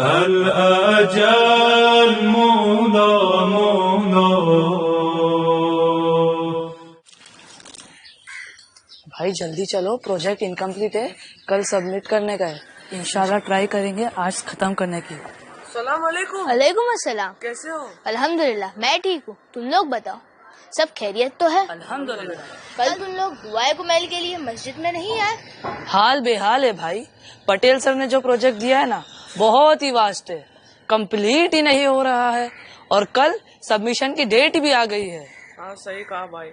الأجل مولا مولا. بھائی جلدی چلو، پروجیکٹ انکمپلیٹ ہے، کل سبمٹ کرنے کا ہے. انشاءاللہ ٹرائی کریں گے آج ختم کرنے کی. السلام علیکم. وعلیکم السلام. کیسے ہو؟ الحمدللہ میں ٹھیک ہوں، تم لوگ بتاؤ سب خیریت تو ہے؟ الحمدللہ. کل تم لوگ دعائے کمیل کے لیے مسجد میں نہیں آئے؟ حال بے حال ہے بھائی. پٹیل سر نے جو پروجیکٹ دیا ہے نا بہت ہی واسٹ ہے، کمپلیٹ ہی نہیں ہو رہا ہے، اور کل سبمیشن کی ڈیٹ بھی آ گئی ہے. ہاں صحیح کہا بھائی،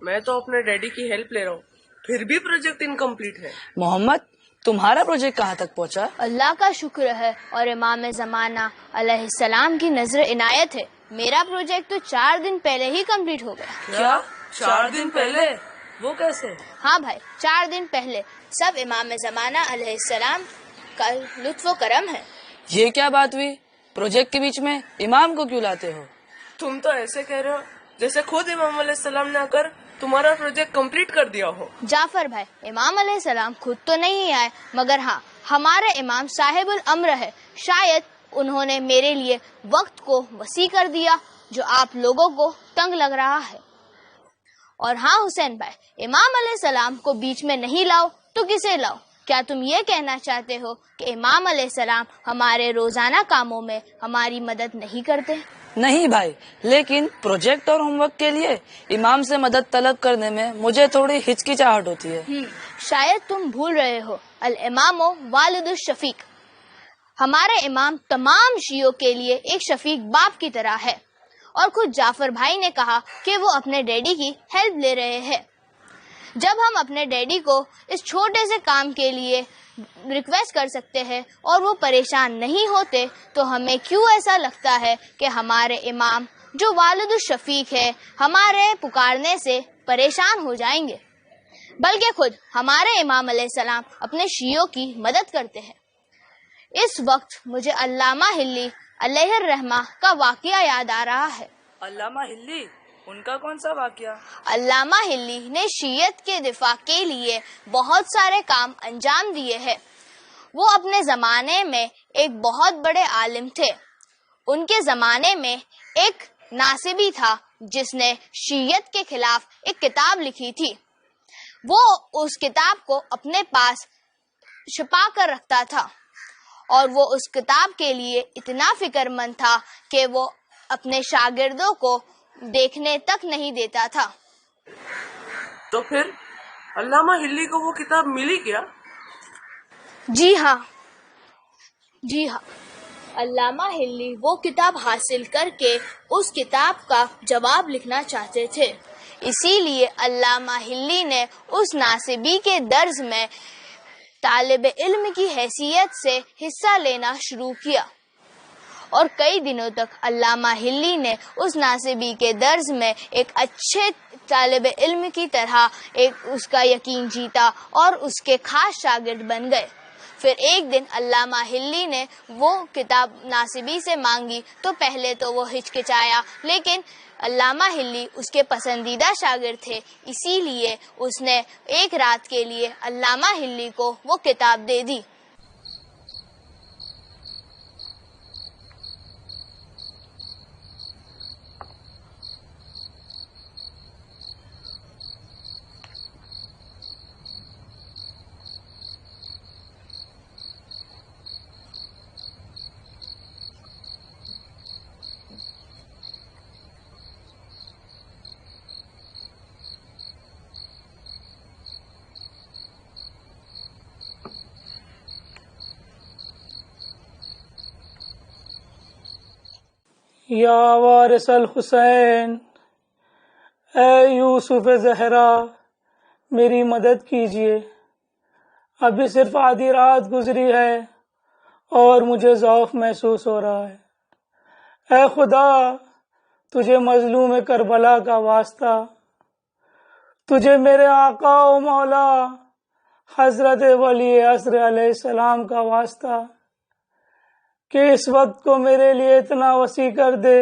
میں تو اپنے ڈیڈی کی ہیلپ لے رہا ہوں، پھر بھی پروجیکٹ انکمپلیٹ ہے. محمد تمہارا پروجیکٹ کہاں تک پہنچا؟ اللہ کا شکر ہے اور امام زمانہ علیہ السلام کی نظر عنایت ہے، میرا پروجیکٹ تو 4 دن پہلے ہی کمپلیٹ ہو گیا. کیا 4 دن پہلے؟ وہ کیسے؟ ہاں بھائی، 4 دن پہلے. سب امام زمانہ علیہ السلام کا لطف و کرم ہے. یہ کیا بات ہوئی؟ پروجیکٹ کے بیچ میں امام کو کیوں لاتے ہو؟ تم تو ایسے کہہ رہے ہو جیسے خود امام علیہ السلام نے آ کر تمہارا پروجیکٹ کمپلیٹ کر دیا ہو. جعفر بھائی، امام علیہ السلام خود تو نہیں آئے، مگر ہاں ہمارے امام صاحب الامر ہے، شاید انہوں نے میرے لیے وقت کو وسیع کر دیا جو آپ لوگوں کو تنگ لگ رہا ہے. اور ہاں حسین بھائی، امام علیہ السلام کو بیچ میں نہیں لاؤ تو کسے لاؤ؟ کیا تم یہ کہنا چاہتے ہو کہ امام علیہ السلام ہمارے روزانہ کاموں میں ہماری مدد نہیں کرتے؟ نہیں بھائی، لیکن پروجیکٹ اور ہوم ورک کے لیے امام سے مدد طلب کرنے میں مجھے تھوڑی ہچکچاہٹ ہوتی ہے. شاید تم بھول رہے ہو، الامام والد الشفیق. ہمارے امام تمام شیعوں کے لیے ایک شفیق باپ کی طرح ہے، اور خود جعفر بھائی نے کہا کہ وہ اپنے ڈیڈی کی ہیلپ لے رہے ہیں. جب ہم اپنے ڈیڈی کو اس چھوٹے سے کام کے لیے ریکویسٹ کر سکتے ہیں اور وہ پریشان نہیں ہوتے، تو ہمیں کیوں ایسا لگتا ہے کہ ہمارے امام جو والد الشفیق ہے ہمارے پکارنے سے پریشان ہو جائیں گے؟ بلکہ خود ہمارے امام علیہ السلام اپنے شیعوں کی مدد کرتے ہیں. اس وقت مجھے علامہ ہلی علیہ الرحمہ کا واقعہ یاد آ رہا ہے. علامہ ہلی؟ ان کا کون سا واقعہ؟ علامہ ہلی نے شیعت کے دفاع کے لیے بہت سارے کام انجام دیے ہیں. وہ اپنے زمانے میں ایک بہت بڑے عالم تھے. ان کے زمانے میں ایک ناصبی تھا جس نے شیعت کے خلاف ایک کتاب لکھی تھی. وہ اس کتاب کو اپنے پاس چھپا کر رکھتا تھا، اور وہ اس کتاب کے لیے اتنا فکر مند تھا کہ وہ اپنے شاگردوں کو دیکھنے تک نہیں دیتا تھا. تو پھر علامہ ہلی کو وہ کتاب ملی کیا؟ جی ہاں، علامہ ہلی وہ کتاب حاصل کر کے اس کتاب کا جواب لکھنا چاہتے تھے. اسی لیے علامہ ہلی نے اس ناصبی کے درس میں طالب علم کی حیثیت سے حصہ لینا شروع کیا، اور کئی دنوں تک علامہ ہلی نے اس ناصبی کے درس میں ایک اچھے طالب علم کی طرح اس کا یقین جیتا اور اس کے خاص شاگرد بن گئے. پھر ایک دن علامہ ہلی نے وہ کتاب ناصبی سے مانگی تو پہلے تو وہ ہچکچایا، لیکن علامہ ہلی اس کے پسندیدہ شاگرد تھے، اسی لیے اس نے ایک رات کے لیے علامہ ہلی کو وہ کتاب دے دی. یا وارث الحسین، اے یوسف زہرا میری مدد کیجیے، ابھی صرف آدھی رات گزری ہے اور مجھے ضعف محسوس ہو رہا ہے. اے خدا، تجھے مظلوم کربلا کا واسطہ، تجھے میرے آقا و مولا حضرت ولی عصر علیہ السلام کا واسطہ کہ اس وقت کو میرے لیے اتنا وسیع کر دے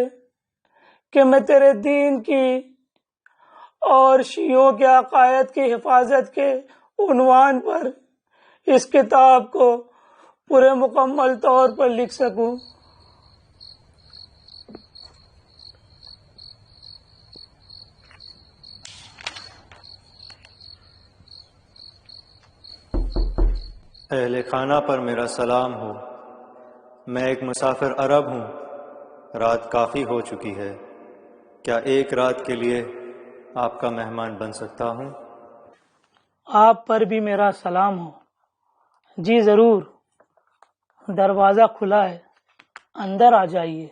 کہ میں تیرے دین کی اور شیعوں کے عقائد کی حفاظت کے عنوان پر اس کتاب کو پورے مکمل طور پر لکھ سکوں۔ اہل خانہ پر میرا سلام ہو۔ میں ایک مسافر عرب ہوں۔ رات کافی ہو چکی ہے، کیا ایک رات کے لیے آپ کا مہمان بن سکتا ہوں؟ آپ پر بھی میرا سلام ہو۔ جی ضرور، دروازہ کھلا ہے، اندر آ جائیے۔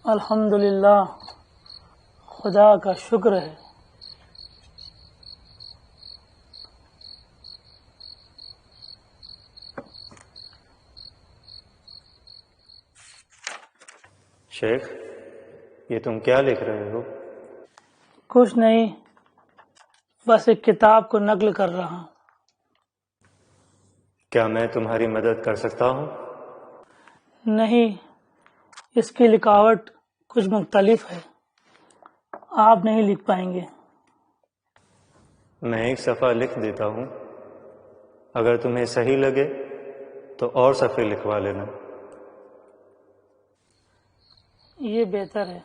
الحمدللہ، خدا کا شکر ہے۔ شیخ، یہ تم کیا لکھ رہے ہو؟ کچھ نہیں، بس ایک کتاب کو نقل کر رہا ہوں۔ کیا میں تمہاری مدد کر سکتا ہوں؟ نہیں، اس کی لکھاوٹ کچھ مختلف ہے، آپ نہیں لکھ پائیں گے۔ میں ایک صفحہ لکھ دیتا ہوں، اگر تمہیں صحیح لگے تو اور صفحے لکھوا لینا۔ یہ بہتر ہے۔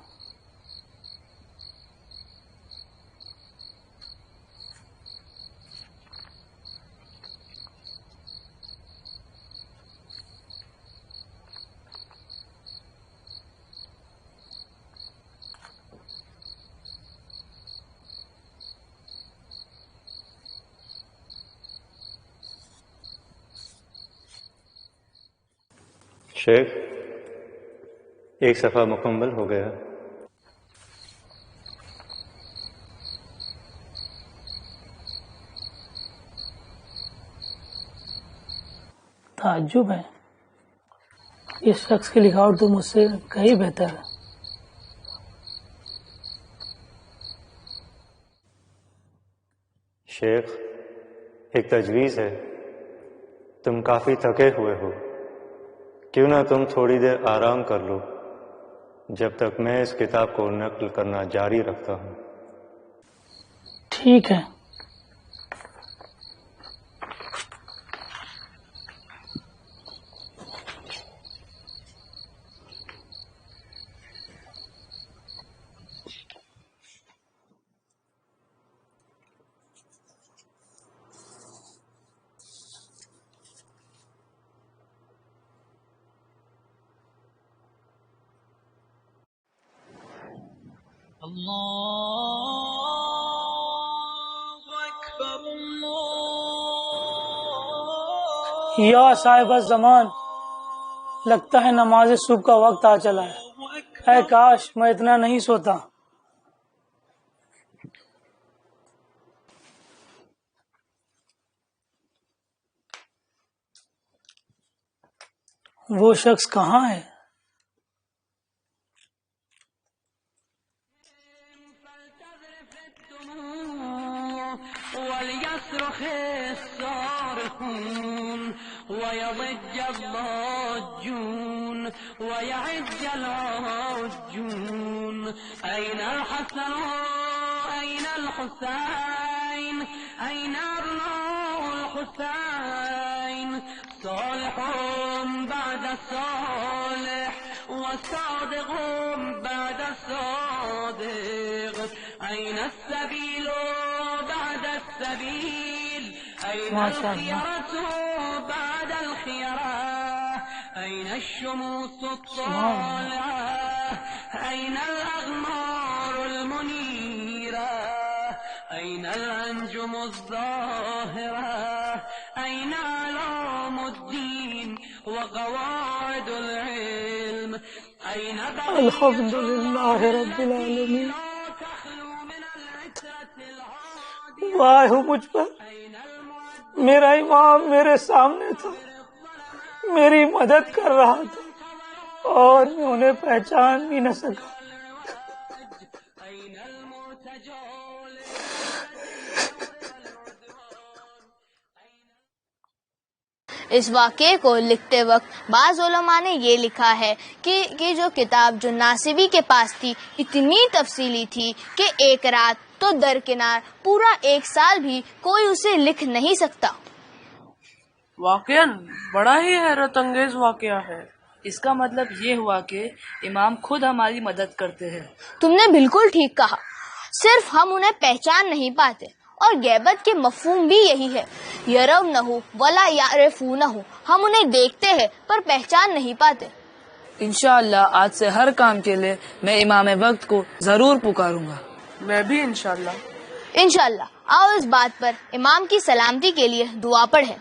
شیخ، ایک صفحہ مکمل ہو گیا۔ تعجب ہے، اس شخص کی لکھاوٹ تو مجھ سے کہیں بہتر ہے۔ شیخ، ایک تجویز ہے، تم کافی تھکے ہوئے ہو، کیوں نہ تم تھوڑی دیر آرام کر لو جب تک میں اس کتاب کو نقل کرنا جاری رکھتا ہوں۔ ٹھیک ہے۔ یا صاحب الزمان، لگتا ہے نماز صبح کا وقت آ چلا ہے۔ اے کاش میں اتنا نہیں سوتا۔ وہ شخص کہاں ہے؟ وليصرخ الصارخون ويضج الضاجون ويعج العاجون أين الحسن أين الحسين أين أبناء الحسين صالح بعد صالح وصادق بعد صادق أين السبيل بعد السبيل أين الخيرة بعد الخيرة أين الشموس الطالعة أين الأغمار المنيرة أين الأنجم الظاهرة أين علام الدين وقواعد العلم أين الحمد للہ رب العالمین۔ واہ ہو مجھ پر، میرا امام میرے سامنے تھا، میری مدد کر رہا تھا اور میں انہیں پہچان بھی نہ سکا۔ اس واقعے کو لکھتے وقت بعض علماء نے یہ لکھا ہے کہ جو کتاب جو ناصبی کے پاس تھی اتنی تفصیلی تھی کہ ایک رات تو درکنار پورا 1 سال بھی کوئی اسے لکھ نہیں سکتا۔ واقعاً بڑا ہی حیرت انگیز واقعہ ہے۔ اس کا مطلب یہ ہوا کہ امام خود ہماری مدد کرتے ہیں۔ تم نے بالکل ٹھیک کہا، صرف ہم انہیں پہچان نہیں پاتے، اور غیبت کے مفہوم بھی یہی ہے، یرونہ ولا یعرفونہ، ہم انہیں دیکھتے ہیں پر پہچان نہیں پاتے۔ انشاءاللہ آج سے ہر کام کے لیے میں امام وقت کو ضرور پکاروں گا۔ میں بھی انشاءاللہ۔ انشاءاللہ آؤ اس بات پر امام کی سلامتی کے لیے دعا پڑھیں۔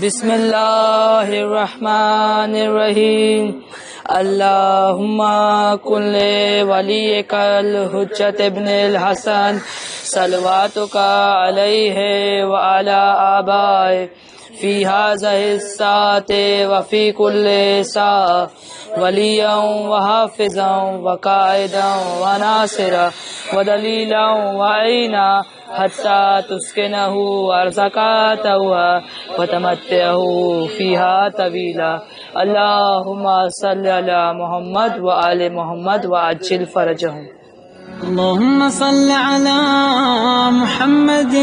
بسم اللہ الرحمن الرحیم، اللہم کن ولیک الحجۃ ابن الحسن صلواتک علیہ وعلی آبائہ فی ھذہ الساعۃ وفی کل ساعہ ولیاً وحافظا وقائدا وناصرا ودلیلا وعینا حتی تسکنہ ارضک طوعا وتمتعہ فیہا طویلا۔ اللہم صلی علی محمد وآل محمد وعجل فرجہم۔ اللهم صل على محمد